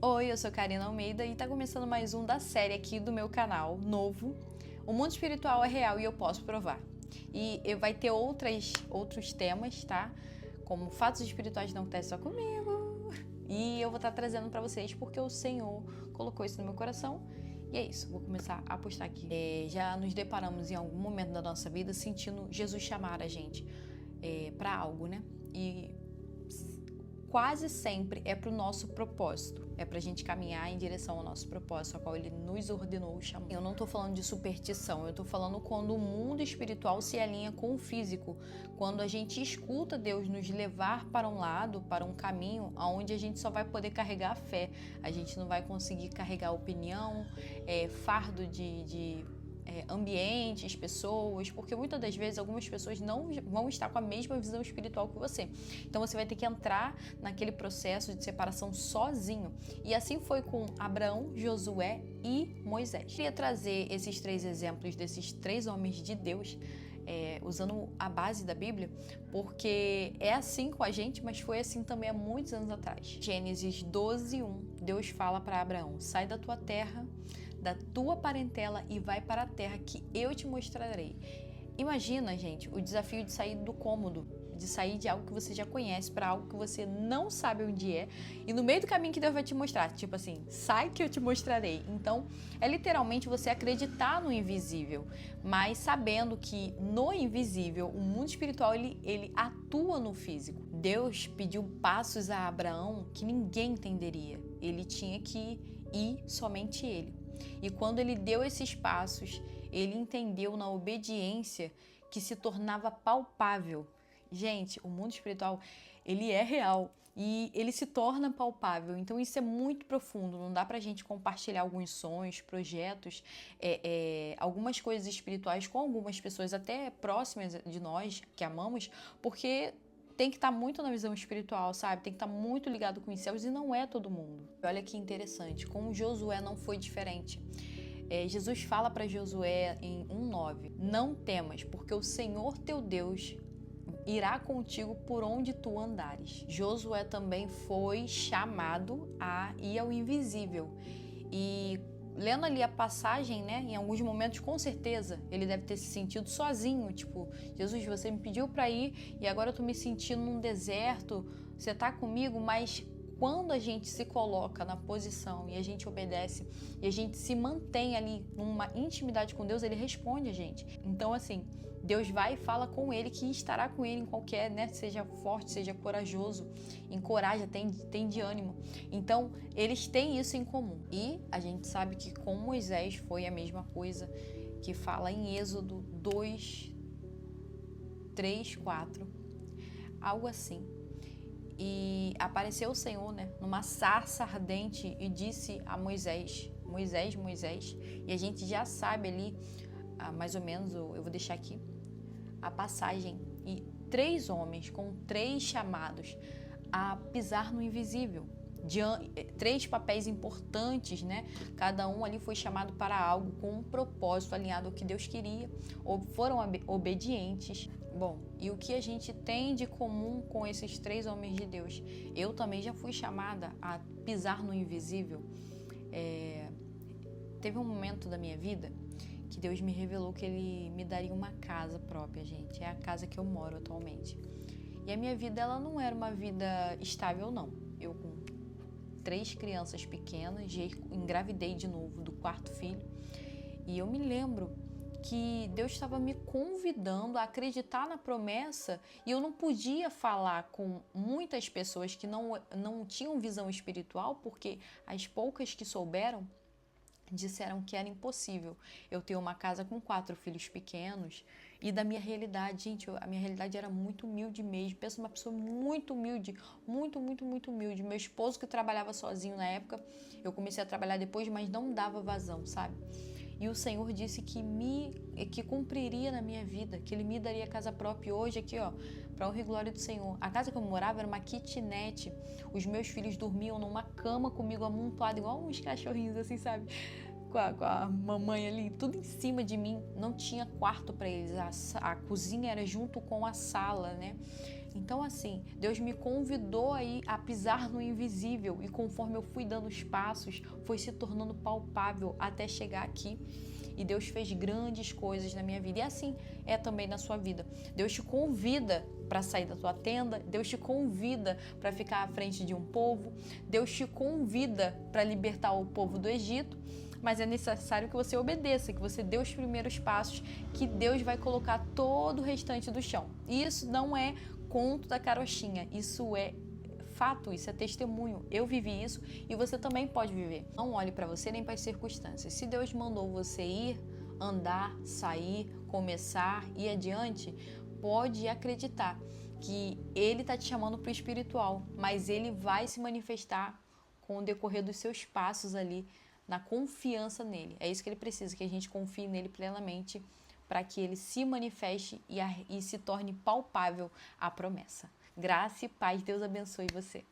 Oi, eu sou Karina Almeida e tá começando mais um da série aqui do meu canal, novo. O mundo espiritual é real e eu posso provar. E vai ter outros temas, tá? Como fatos espirituais não acontecem só comigo. E eu vou estar trazendo pra vocês porque o Senhor colocou isso no meu coração. E é isso, vou começar a postar aqui. Já nos deparamos em algum momento da nossa vida sentindo Jesus chamar a gente pra algo, né? E quase sempre é para o nosso propósito, é para a gente caminhar em direção ao nosso propósito, ao qual Ele nos ordenou, chamou. Eu não estou falando de superstição, eu estou falando quando o mundo espiritual se alinha com o físico, quando a gente escuta Deus nos levar para um lado, para um caminho, onde a gente só vai poder carregar a fé, a gente não vai conseguir carregar opinião, fardo de ambientes, pessoas, porque muitas das vezes algumas pessoas não vão estar com a mesma visão espiritual que você. Então você vai ter que entrar naquele processo de separação sozinho. E assim foi com Abraão, Josué e Moisés. Eu queria trazer esses três exemplos desses três homens de Deus, usando a base da Bíblia, porque é assim com a gente, mas foi assim também há muitos anos atrás. Gênesis 12:1, Deus fala para Abraão: sai da tua terra, da tua parentela e vai para a terra que eu te mostrarei. Imagina, gente, o desafio de sair do cômodo, de sair de algo que você já conhece para algo que você não sabe onde é, e no meio do caminho que Deus vai te mostrar, tipo assim, sai que eu te mostrarei. Então, é literalmente você acreditar no invisível, mas sabendo que no invisível, o mundo espiritual, ele atua no físico. Deus pediu passos a Abraão que ninguém entenderia. Ele tinha que ir, somente ele. E quando ele deu esses passos, ele entendeu na obediência que se tornava palpável. Gente, o mundo espiritual, ele é real e ele se torna palpável. Então isso é muito profundo, não dá pra gente compartilhar alguns sonhos, projetos, algumas coisas espirituais com algumas pessoas até próximas de nós, que amamos, porque tem que estar muito na visão espiritual, sabe? Tem que estar muito ligado com os céus e não é todo mundo. Olha que interessante, com Josué não foi diferente. Jesus fala para Josué em 1:9: não temas, porque o Senhor teu Deus irá contigo por onde tu andares. Josué também foi chamado a ir ao invisível. E lendo ali a passagem, né, em alguns momentos, com certeza, ele deve ter se sentido sozinho, tipo, Jesus, você me pediu para ir e agora eu tô me sentindo num deserto, você tá comigo, mas quando a gente se coloca na posição e a gente obedece e a gente se mantém ali numa intimidade com Deus, ele responde a gente. Então, assim, Deus vai e fala com ele que estará com ele em qualquer, né? Seja forte, seja corajoso, encoraja, tem de ânimo. Então, eles têm isso em comum. E a gente sabe que com Moisés foi a mesma coisa, que fala em Êxodo 2, 3, 4, algo assim. E apareceu o Senhor, né, numa sarça ardente e disse a Moisés: Moisés, Moisés. E a gente já sabe ali, mais ou menos, eu vou deixar aqui a passagem, e 3 homens com 3 chamados a pisar no invisível. 3 papéis importantes, né? Cada um ali foi chamado para algo com um propósito alinhado ao que Deus queria, ou foram obedientes. Bom, e o que a gente tem de comum com esses 3 homens de Deus? Eu também já fui chamada a pisar no invisível. Teve um momento da minha vida que Deus me revelou que Ele me daria uma casa própria, gente. É a casa que eu moro atualmente. E a minha vida, ela não era uma vida estável, não. Eu com 3 crianças pequenas, já engravidei de novo do 4º filho. E eu me lembro que Deus estava me convidando a acreditar na promessa e eu não podia falar com muitas pessoas que não tinham visão espiritual, porque as poucas que souberam disseram que era impossível eu ter uma casa com 4 filhos pequenos. E da minha realidade, gente, a minha realidade era muito humilde mesmo. Penso numa pessoa muito humilde, muito humilde. Meu esposo, que trabalhava sozinho na época, eu comecei a trabalhar depois, mas não dava vazão, sabe? E o Senhor disse que cumpriria na minha vida, que Ele me daria casa própria. E hoje aqui, ó, para honra e glória do Senhor, a casa que eu morava era uma kitnet. Os meus filhos dormiam numa cama comigo amontoada, igual uns cachorrinhos assim, sabe? Com a mamãe ali, tudo em cima de mim. Não tinha quarto para eles. A cozinha era junto com a sala, né? Então, assim, Deus me convidou aí a pisar no invisível e conforme eu fui dando os passos, foi se tornando palpável até chegar aqui. E Deus fez grandes coisas na minha vida. E assim é também na sua vida. Deus te convida para sair da tua tenda, Deus te convida para ficar à frente de um povo, Deus te convida para libertar o povo do Egito, mas é necessário que você obedeça, que você dê os primeiros passos, que Deus vai colocar todo o restante do chão. E isso não é conto da carochinha, isso é fato, isso é testemunho. Eu vivi isso e você também pode viver. Não olhe para você nem para as circunstâncias. Se Deus mandou você ir, andar, sair, começar, ir adiante, pode acreditar que Ele está te chamando para o espiritual, mas Ele vai se manifestar com o decorrer dos seus passos ali, na confiança nele. É isso que Ele precisa, que a gente confie nele plenamente para que Ele se manifeste e se torne palpável a promessa. Graça e paz, Deus abençoe você.